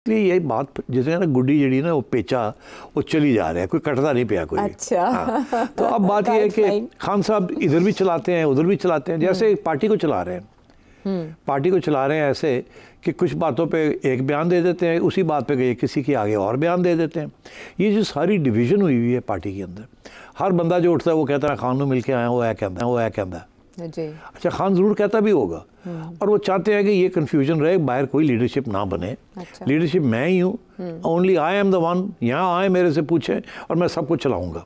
इसलिए यही बात जैसे ना गुड्डी जड़ी ना वो पेचा वो चली जा रहा है, कोई कटता नहीं पिया कोई। अच्छा। हाँ। तो अब बात यह है कि खान साहब इधर भी चलाते हैं उधर भी चलाते हैं, जैसे पार्टी को चला रहे हैं। पार्टी को चला रहे हैं ऐसे कि कुछ बातों पे एक बयान दे देते हैं, उसी बात पे किसी के आगे और बयान दे देते हैं। ये जो सारी डिवीज़न हुई हुई है पार्टी के अंदर, हर बंदा जो उठता है वो कहता है खान को मिल के आया, वो है कहता है, वो है कहता है। अच्छा, खान ज़रूर कहता भी होगा और वो चाहते हैं कि ये कन्फ्यूजन रहे, बाहर कोई लीडरशिप ना बने। अच्छा। लीडरशिप मैं ही हूँ, only I am the one, यहाँ आए मेरे से पूछें और मैं सब कुछ चलाऊँगा।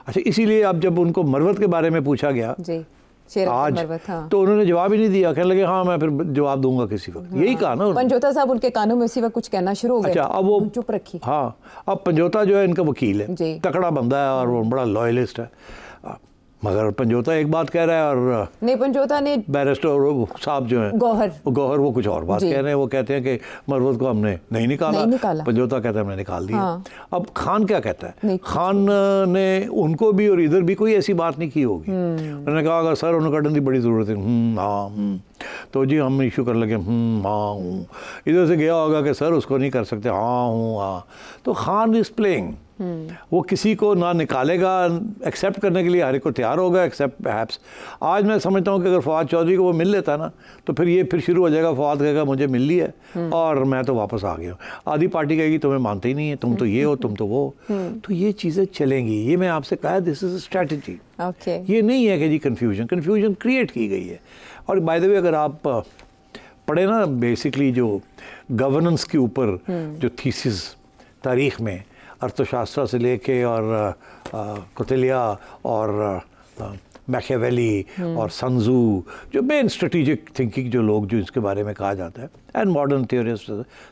अच्छा, इसीलिए अब जब उनको मरवत के बारे में पूछा गया आज हाँ। तो उन्होंने जवाब ही नहीं दिया, कहने लगे हाँ मैं फिर जवाब दूंगा किसी वक्त। हाँ। यही कहा ना पंजोता साहब उनके कानों में उसी वक्त कुछ कहना शुरू हो गया। अच्छा, अब वो चुप रखी। हाँ, अब पंजोता जो है इनका वकील है, तकड़ा बंदा है और वो बड़ा लॉयलिस्ट है, मगर पंजोता एक बात कह रहा है और नहीं, पंजोता ने बैरिस्टर साहब जो है गौहर वो कुछ और बात कह रहे हैं। वो कहते हैं कि मरवत को हमने नहीं निकाला। पंजोता कहता है हमने निकाल दिया। हाँ। अब खान क्या कहता है? खान ने उनको भी और इधर भी कोई ऐसी बात नहीं की होगी। उन्होंने कहा अगर सर उन्हें कटन की बड़ी ज़रूरत है, हाँ तो जी हम इशू कर लगे, हाँ हूँ। इधर से गया होगा कि सर उसको नहीं कर सकते, हाँ हूँ हाँ। तो खान इज प्लेइंग, वो किसी को ना निकालेगा, एक्सेप्ट करने के लिए हर एक को तैयार होगा एक्सेप्ट परहैप्स। आज मैं समझता हूँ कि अगर फवाद चौधरी को वो मिल लेता ना तो फिर ये फिर शुरू हो जाएगा, फवाद कहेगा मुझे मिल ली है और मैं तो वापस आ गया हूँ। आधी पार्टी कहेगी तुम्हें मानते ही नहीं है, तुम तो ये हो, तुम तो वो। तो ये चीज़ें चलेंगी। ये मैं आपसे कहा, दिस इज स्ट्रैटेजी। ये नहीं है कि जी कन्फ्यूजन क्रिएट की गई है। और बाय द वे अगर आप पढ़े ना बेसिकली जो गवर्नेंस के ऊपर जो थीसिस तारीख में अर्थशास्त्र से लेके और कौटिल्य और मैकियावेली और संजू, जो मेन स्ट्रेटेजिक थिंकिंग जो लोग जो इसके बारे में कहा जाता है, एंड मॉडर्न थियोरिस्ट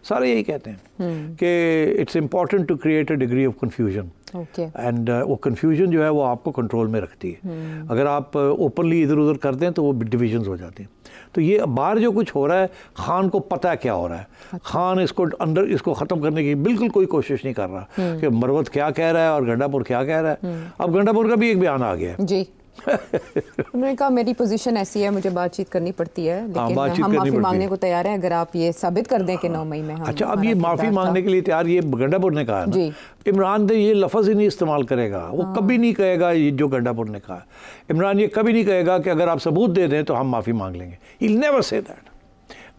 सारे यही कहते हैं कि it's important to create a degree of confusion. And वो कन्फ्यूजन जो है वो आपको कंट्रोल में रखती है। अगर आप ओपनली इधर उधर कर दें तो वो डिविजन्स हो जाती हैं। तो ये बाहर जो कुछ हो रहा है, खान को पता है क्या हो रहा है। अच्छा। खान इसको ख़त्म करने की बिल्कुल कोई कोशिश नहीं कर रहा कि मरवत क्या कह रहा है और गंडापुर क्या कह रहा है। अब गंडापुर का भी एक बयान आ गया है जी। उन्होंने कहा मेरी पोजीशन ऐसी है, मुझे बातचीत करनी पड़ती है, लेकिन हम माफ़ी मांगने को तैयार हैं अगर आप ये साबित कर दें कि 9 मई में हम। अच्छा, अब ये माफ़ी मांगने के लिए तैयार, ये गंडापुर ने कहा है। इमरान ने ये लफ्ज़ ही नहीं इस्तेमाल करेगा, वो कभी नहीं कहेगा ये जो गंडापुर ने कहा। इमरान ये कभी नहीं कहेगा कि अगर आप सबूत दे दें तो हम माफ़ी मांग लेंगे। He will never say that.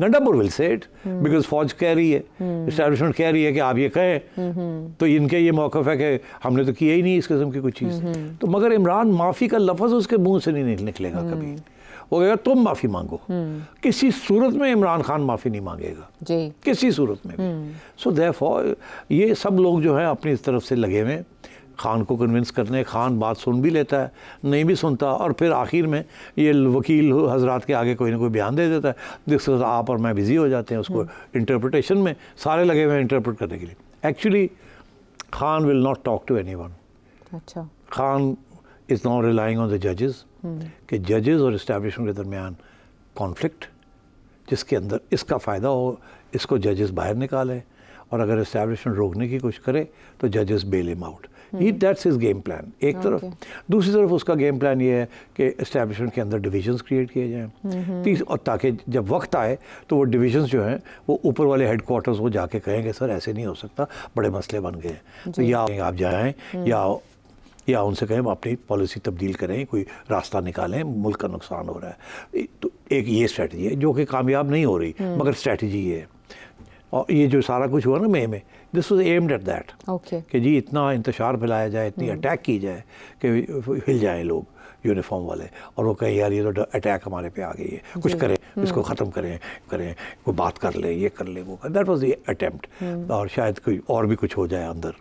Gandapur will say it because फौज कह रही है, एस्टैब्लिशमेंट कह रही है कि आप ये कहें। तो इनके ये मौक़िफ़ है कि हमने तो किया ही नहीं इस किस्म की कुछ चीज़। तो मगर इमरान माफ़ी का लफ्ज़ उसके मुंह से नहीं निकलेगा कभी। वो कहेगा तुम माफ़ी मांगो। किसी सूरत में इमरान खान माफ़ी नहीं मांगेगा जी, किसी सूरत में भी। सो देयरफॉर ये सब लोग जो हैं अपनी तरफ से लगे हुए खान को कन्विंस करने। खान बात सुन भी लेता है, नहीं भी सुनता, और फिर आखिर में ये वकील हजरात के आगे कोई ना कोई बयान दे देता है जिसके साथ आप और मैं बिज़ी हो जाते हैं उसको इंटरप्रिटेशन में। सारे लगे हुए हैं इंटरप्रेट करने के लिए। Actually Khan will not talk to anyone. अच्छा, Khan is not relying on the जजेस कि जजेस और इस्टेब्लिशमेंट के दरमियान कॉन्फ्लिक्ट जिसके अंदर इसका फ़ायदा हो, इसको जजेस बाहर निकालें, और अगर इस्टेब्लिशमेंट रोकने की कोशिश करे तो जजेस bail him out. That's his game plan एक तरफ। दूसरी तरफ उसका गेम प्लान ये है कि इस्टेब्लिशमेंट के अंदर डिविजन्स क्रिएट किए जाएँ, और ताकि जब वक्त आए तो वो डिविजन्स जो हैं वो ऊपर वाले हेडक्वार्टर्स को जाके कहेंगे सर ऐसे नहीं हो सकता, बड़े मसले बन गए हैं, तो या आप जाएँ या उनसे कहें अपनी पॉलिसी तब्दील करें, कोई रास्ता निकालें, मुल्क का नुकसान हो रहा है। तो एक ये स्ट्रेटजी है जो कि कामयाब नहीं हो रही, मगर स्ट्रेटजी ये है। और ये जो सारा कुछ हुआ ना मई में, this was aimed at that कि जी इतना इंतशार फैलाया जाए, इतनी अटैक की जाए कि हिल जाएं लोग यूनिफॉर्म वाले, और वो कहें यार ये तो अटैक हमारे पे आ गई है, कुछ करें, इसको ख़त्म करें, कोई बात कर ले, ये कर ले, वो कर। दैट वाज द अटेम्प्ट, और शायद कोई और भी कुछ हो जाए अंदर।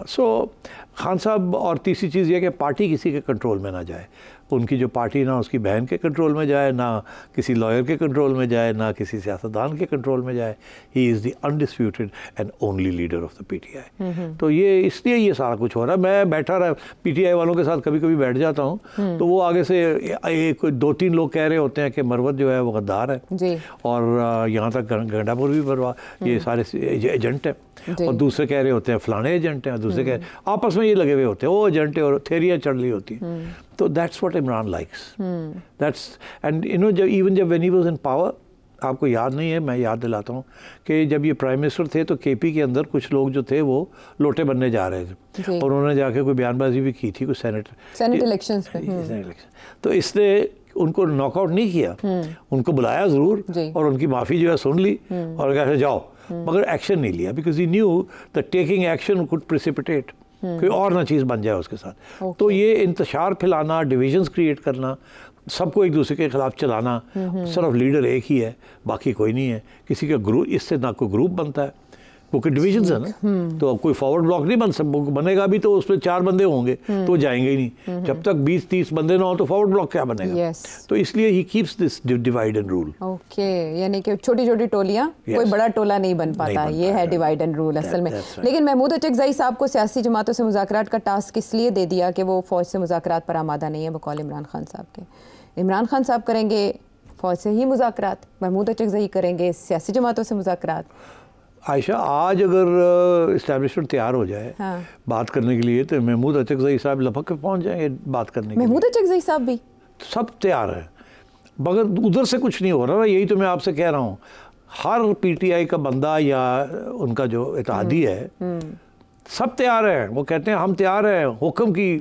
सो खान साहब, और तीसरी चीज़ ये कि पार्टी किसी के कंट्रोल में ना जाए। उनकी जो पार्टी ना उसकी बहन के कंट्रोल में जाए, ना किसी लॉयर के कंट्रोल में जाए, ना किसी सियासतदान के कंट्रोल में जाए। He is the undisputed and only leader of the PTI. तो ये इसलिए ये सारा कुछ हो रहा है। मैं बैठा रहा पीटीआई वालों के साथ कभी कभी बैठ जाता हूँ, तो वो आगे से एक 2-3 लोग कह रहे होते हैं कि मरवत जो है वो गद्दार है जी। और यहाँ तक गंडापुर भी बर्बाद, ये सारे एजेंट हैं, और दूसरे कह रहे होते हैं फलाने एजेंट हैं, और दूसरे कह आपस में ये लगे हुए होते हैं, वो एजेंट है, और थेरियाँ चढ़ रही होती हैं। तो that's what Imran likes. That's, and you know, even when he was in power, आपको याद नहीं है, मैं याद दिलाता हूँ कि जब ये प्राइम मिनिस्टर थे तो केपी के अंदर कुछ लोग जो थे वो लोटे बनने जा रहे थे और उन्होंने जाके कोई बयानबाजी भी की थी, कुछ सेनेट इलेक्शंस में। तो इसने उनको नॉकआउट नहीं किया, उनको बुलाया ज़रूर और उनकी माफ़ी जो है सुन ली और कहा जाओ, मगर एक्शन नहीं लिया, because he new the taking action could precipitate, कोई और ना चीज़ बन जाए उसके साथ। तो ये इंतशार फैलाना, डिविजन्स क्रिएट करना, सबको एक दूसरे के खिलाफ चलाना, सिर्फ लीडर एक ही है, बाकी कोई नहीं है, किसी का ग्रुप, इससे ना कोई ग्रुप बनता है, क्योंकि डिविजन्स है ना, तो अब कोई फॉरवर्ड ब्लॉक नहीं बनेगा भी, तो उसमें 4 बंदे होंगे तो वो जाएंगे ही नहीं। जब तक 20-30 बंदे ना हो तो फॉरवर्ड ब्लॉक क्या बनेगा? तो इसलिए he keeps this divide and rule. Okay, यानी कि छोटी छोटी टोलियां, कोई बड़ा टोला नहीं बन पाता, ये है डिवाइड एंड रूल असल में। लेकिन महमूद अचकज़ई साहब को सियासी जमातों से मुज़ाकरात का टास्क इसलिए दे दिया कि वो फ़ौज से मुज़ाकरात पर आमादा नहीं है बकौल इमरान खान साहब के। इमरान खान साहब करेंगे फ़ौज से ही मुज़ाकरात, महमूद अचकज़ई करेंगे सियासी जमातों से मुज़ाकरात। आयशा, आज अगर इस्टेब्लिशमेंट तैयार हो जाए बात करने के लिए तो महमूद अचकज़ई साहब लपक के पहुंच जाएंगे बात करने के लिए। महमूद अचकज़ई साहब भी सब तैयार है, मगर उधर से कुछ नहीं हो रहा ना, यही तो मैं आपसे कह रहा हूँ। हर पीटीआई का बंदा या उनका जो इत्तेहादी है सब तैयार है, वो कहते हैं हम तैयार हैं, हुक्म की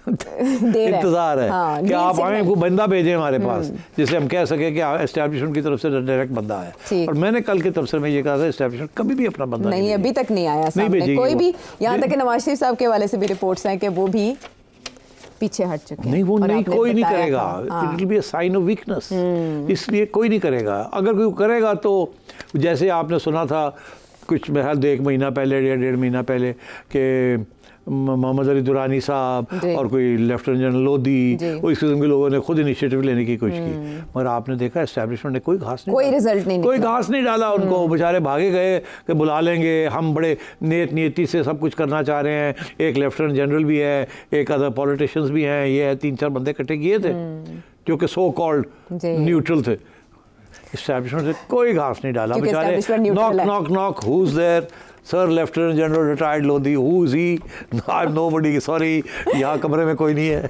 इंतजार है कि आप आए, वो बंदा भेजें हमारे पास जिसे हम कह सके कि एस्टैब्लिशमेंट की तरफ से डायरेक्ट बंदा है। और मैंने कल के तबसरे में ये कहा था एस्टैब्लिशमेंट कभी भी अपना बंदा नहीं, अभी तक नहीं आया सामने कोई भी, यहाँ तक कि नवाज शरीफ साहब के हवाले से भी रिपोर्ट्स हैं कि वो भी पीछे हट चुके। नहीं, वो नहीं, कोई नहीं करेगा, it will be a sign of weakness, इसलिए कोई नहीं करेगा। अगर कोई करेगा तो जैसे आपने सुना था कुछ मेरा 1 महीना पहले या 1.5 महीना पहले कि मोहम्मद अली दुरानी साहब और कोई लेफ्टिनेंट जनरल लोधी, इस किस्म के लोगों ने खुद इनिशिएटिव लेने की कोशिश की, मगर आपने देखा एस्टैब्लिशमेंट ने कोई घास नहीं, कोई रिजल्ट नहीं, कोई घास नहीं डाला उनको। बेचारे भागे गए कि बुला लेंगे, हम बड़े नीयती से सब कुछ करना चाह रहे हैं, एक लेफ्टिनेंट जनरल भी है, एक अदर पॉलिटिशियंस भी हैं, ये है, 3-4 बंदे इकट्ठे किए थे जो कि सो कॉल्ड न्यूट्रल थे। एस्टैब्लिशमेंट ने कोई घास नहीं डाला, बेचारे knock knock knock, who is there, sir lieutenant general retired Lodhi, who is he, I am nobody, sorry, यहाँ कमरे में कोई नहीं है।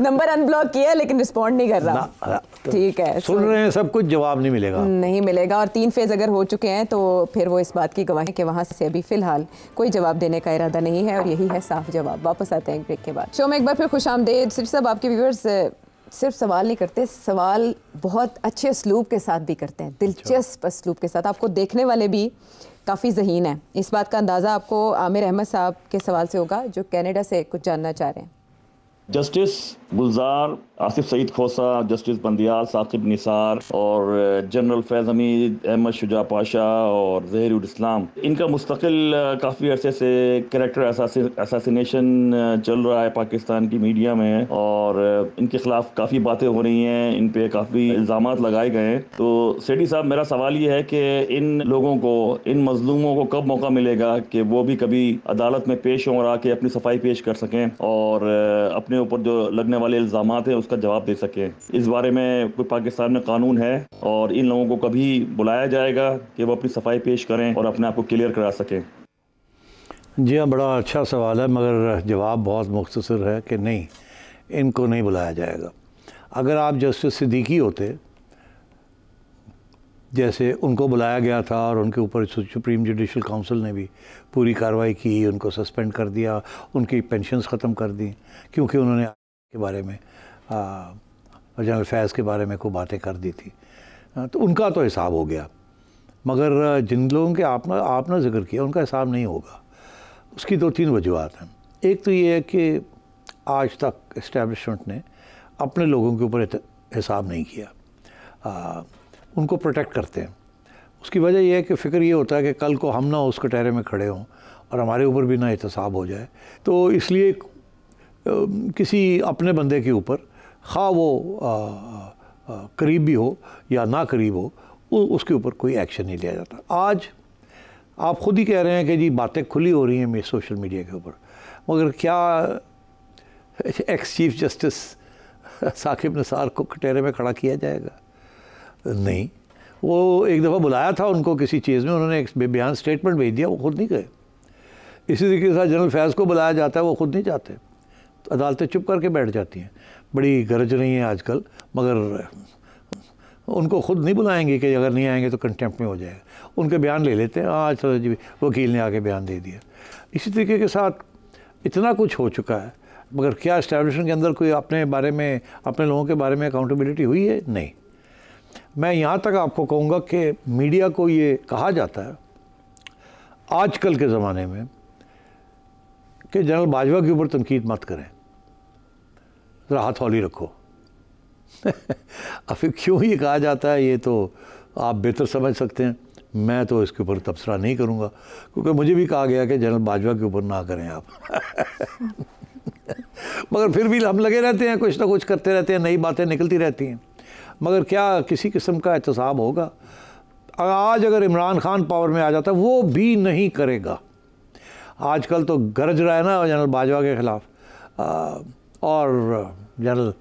नंबर अनब्लॉक किया लेकिन रिस्पॉन्ड नहीं कर रहा, ठीक है, सुन रहे हैं सब कुछ, जवाब नहीं मिलेगा, नहीं मिलेगा। और 3 फेज अगर हो चुके हैं तो फिर वो इस बात की गवाह है कि वहाँ से अभी फिलहाल कोई जवाब देने का इरादा नहीं है, और यही है साफ जवाब। वापस आते हैं ब्रेक के बाद। शो में एक बार फिर खुशामदीद। सिर्फ सब आपके व्यूअर्स सिर्फ सवाल नहीं करते, सवाल बहुत अच्छे उसलूब के साथ भी करते हैं, दिलचस्प उसलूब के साथ। आपको देखने वाले भी काफ़ी ज़हीन हैं। इस बात का अंदाज़ा आपको आमिर अहमद साहब के सवाल से होगा जो कनाडा से कुछ जानना चाह रहे हैं। जस्टिस गुलजार, आसिफ सईद खोसा, जस्टिस बंदियाल, साकिब निसार और जनरल फैज़ हमीद, अहमद शुजा पाशा और ज़हीरुल इस्लाम, इनका मुस्तकिल काफ़ी अरसे से कैरेक्टर असैसिनेशन चल रहा है पाकिस्तान की मीडिया में, और इनके ख़िलाफ़ काफ़ी बातें हो रही हैं, इन पे काफ़ी इल्ज़ामात लगाए गए हैं। तो सेठी साहब, मेरा सवाल ये है कि इन लोगों को, इन मज़लूमों को कब मौका मिलेगा कि वो भी कभी अदालत में पेश हों और आके अपनी सफाई पेश कर सकें और अपने ऊपर जो लगने वाले इल्ज़ामात हैं उसका जवाब दे सकें? इस बारे में कोई पाकिस्तान में कानून है और इन लोगों को कभी बुलाया जाएगा कि वो अपनी सफाई पेश करें और अपने आप को क्लियर करा सकें? जी हाँ, बड़ा अच्छा सवाल है, मगर जवाब बहुत मुख्तसर है कि नहीं, इनको नहीं बुलाया जाएगा। अगर आप जस्टिस सिद्दीकी होते, जैसे उनको बुलाया गया था और उनके ऊपर सुप्रीम जुडिशल काउंसिल ने भी पूरी कार्रवाई की, उनको सस्पेंड कर दिया, उनकी पेंशन्स ख़त्म कर दी क्योंकि उन्होंने के बारे में और जनरल फैज़ के बारे में कोई बातें कर दी थी, तो उनका तो हिसाब हो गया। मगर जिन लोगों के आपने जिक्र किया उनका हिसाब नहीं होगा। उसकी 2-3 वजूहत हैं। एक तो ये है कि आज तक इस्टेब्लिशमेंट ने अपने लोगों के ऊपर हिसाब नहीं किया, उनको प्रोटेक्ट करते हैं। उसकी वजह यह है कि फ़िक्र ये होता है कि कल को हम ना उस कटहरे में खड़े हों और हमारे ऊपर भी ना एहतसाब हो जाए, तो इसलिए किसी अपने बंदे के ऊपर, खा वो करीब भी हो या ना करीब हो, उसके ऊपर कोई एक्शन नहीं लिया जाता। आज आप ख़ुद ही कह रहे हैं कि जी बातें खुली हो रही हैं सोशल मीडिया के ऊपर, मगर क्या ex chief justice Saqib Nisar को कटहरे में खड़ा किया जाएगा? नहीं। वो एक दफ़ा बुलाया था उनको किसी चीज़ में, उन्होंने एक बेबयान स्टेटमेंट भेज दिया, वो खुद नहीं गए। इसी तरीके के साथ जनरल फैज़ को बुलाया जाता है, वो खुद नहीं जाते, तो अदालतें चुप करके बैठ जाती हैं। बड़ी गरज रही हैं आजकल, मगर उनको खुद नहीं बुलाएंगे कि अगर नहीं आएंगे तो कंटेम्प्ट में हो जाएगा, उनके बयान ले लेते हैं, हाँ चलो जी वकील ने आके बयान दे दिया। इसी तरीके के साथ इतना कुछ हो चुका है, मगर क्या इस्टेब्लिशमेंट के अंदर कोई अपने बारे में, अपने लोगों के बारे में अकाउंटेबिलिटी हुई है? नहीं। मैं यहाँ तक आपको कहूँगा कि मीडिया को ये कहा जाता है आजकल के ज़माने में कि जनरल बाजवा के ऊपर तनकीद मत करें, ज़रा हाथ हौली रखो। अब फिर क्यों ये कहा जाता है ये तो आप बेहतर समझ सकते हैं, मैं तो इसके ऊपर तबसरा नहीं करूँगा, क्योंकि मुझे भी कहा गया कि जनरल बाजवा के ऊपर ना करें आप। मगर फिर भी हम लगे रहते हैं, कुछ ना कुछ करते रहते हैं, नई बातें निकलती रहती हैं, मगर क्या किसी किस्म का एहतसाब होगा? आज अगर इमरान खान पावर में आ जाता है, वो भी नहीं करेगा। आजकल तो गरज रहा है ना जनरल बाजवा के ख़िलाफ़, और जनरल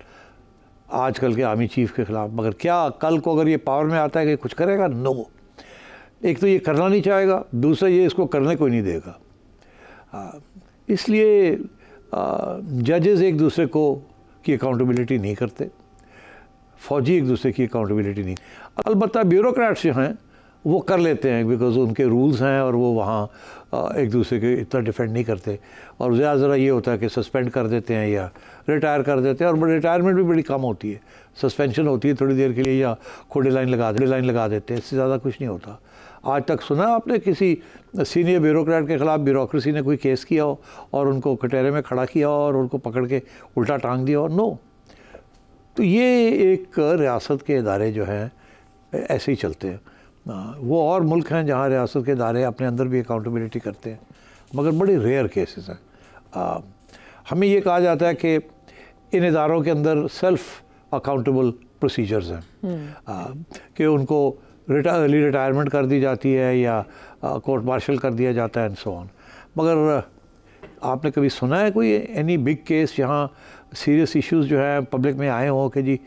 आजकल के आर्मी चीफ के ख़िलाफ़, मगर क्या कल को अगर ये पावर में आता है कि कुछ करेगा? नो। एक तो ये करना नहीं चाहेगा, दूसरा ये इसको करने को ही नहीं देगा। इसलिए जजेस एक दूसरे को की अकाउंटेबिलिटी नहीं करते, फ़ौजी एक दूसरे की अकाउंटेबिलिटी नहीं। अलबत्ता ब्यूरोक्रेट्स जो हैं वो कर लेते हैं, बिकॉज उनके रूल्स हैं और वो वहाँ एक दूसरे के इतना डिफेंड नहीं करते, और ज़रा ये होता है कि सस्पेंड कर देते हैं या रिटायर कर देते हैं, और रिटायरमेंट भी बड़ी कम होती है, सस्पेंशन होती है थोड़ी देर के लिए या खोडे लाइन लगा देते हैं, इससे ज़्यादा कुछ नहीं होता। आज तक सुना आपने किसी सीनियर ब्यूरोक्रेट के ख़िलाफ़ ब्यूरोक्रेसी ने कोई केस किया हो और उनको कटहरे में खड़ा किया हो और उनको पकड़ के उल्टा टांग दिया हो? नो। तो ये एक रियासत के इदारे जो हैं ऐसे ही चलते हैं। वो और मुल्क हैं जहाँ रियासत के इदारे अपने अंदर भी अकाउंटेबिलिटी करते हैं, मगर बड़े रेयर केसेस हैं। हमें ये कहा जाता है कि इन इदारों के अंदर सेल्फ अकाउंटेबल प्रोसीजर्स हैं, कि उनको अर्ली रिटायरमेंट कर दी जाती है या कोर्ट मार्शल कर दिया जाता है एंड सो ऑन। मगर आपने कभी सुना है कोई एनी बिग केस जहाँ सीरियस इश्यूज जो हैं पब्लिक में आए हों कि जी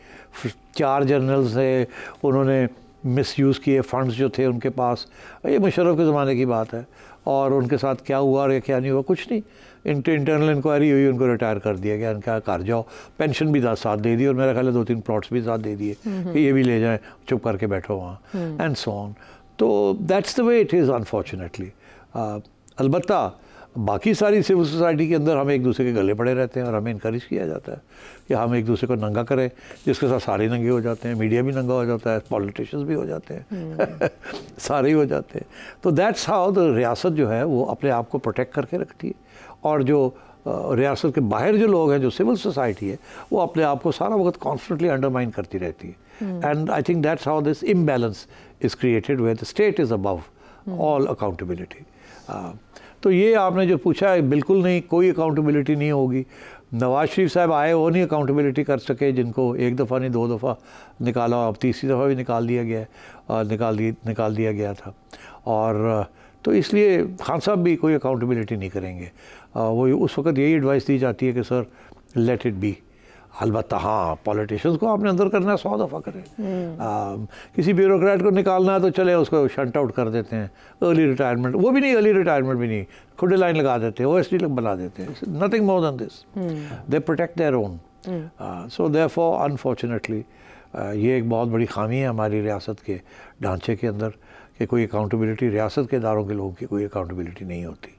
4 जनरल्स से उन्होंने मिसयूज़ किए फंड्स जो थे उनके पास? ये मुशर्रफ के ज़माने की बात है, और उनके साथ क्या हुआ और क्या नहीं हुआ, कुछ नहीं। इंटरनल इंक्वायरी हुई, उनको रिटायर कर दिया गया, उनका घर जाओ, पेंशन भी साथ दे दी, और मेरा ख्याल है 2-3 प्लॉट्स भी साथ दे दिए कि ये भी ले जाएं, चुप करके बैठो वहाँ, एंड सो ऑन। तो that's the way it is unfortunately. अलबत्ता बाकी सारी सिविल सोसाइटी के अंदर हम एक दूसरे के गले पड़े रहते हैं और हमें इनकरेज किया जाता है कि हम एक दूसरे को नंगा करें, जिसके साथ सारे नंगे हो जाते हैं, मीडिया भी नंगा हो जाता है, पॉलिटिशियंस भी हो जाते हैं, सारे ही हो जाते हैं। तो दैट्स हाउ द रियासत जो है वो अपने आप को प्रोटेक्ट करके रखती है, और जो रियासत के बाहर जो लोग हैं, जो सिविल सोसाइटी है, वो अपने आप को सारा वक्त कॉन्स्टेंटली अंडरमाइन करती रहती है। And I think that's how this imbalance is created where the state is above all accountability. तो ये आपने जो पूछा है, बिल्कुल नहीं, कोई अकाउंटेबिलिटी नहीं होगी। नवाज शरीफ साहब आए, वो नहीं अकाउंटेबिलिटी कर सके, जिनको एक दफ़ा नहीं 2 दफ़ा निकाला, अब तीसरी दफ़ा भी निकाल दिया गया है, निकाल दिया गया था। और तो इसलिए खान साहब भी कोई अकाउंटेबिलिटी नहीं करेंगे। वो उस वक्त यही एडवाइस दी जाती है कि सर लेट इट बी। अलबत्ता हाँ, पॉलिटिशियंस को आपने अंदर करना है, 100 दफ़ा करें। किसी ब्यूरोक्रेट को निकालना है तो चले उसको शंट आउट कर देते हैं, अर्ली रिटायरमेंट, वो भी नहीं, अर्ली रिटायरमेंट भी नहीं, खुदे लाइन लगा देते हैं, OSD बना देते हैं, nothing more than this, they protect their own. So therefore unfortunately ये एक बहुत बड़ी खामी है हमारी रियासत के ढांचे के अंदर कि कोई अकाउंटेबिलिटी, रियासत के इदारों के लोगों की कोई अकाउंटेबिलिटी नहीं होती।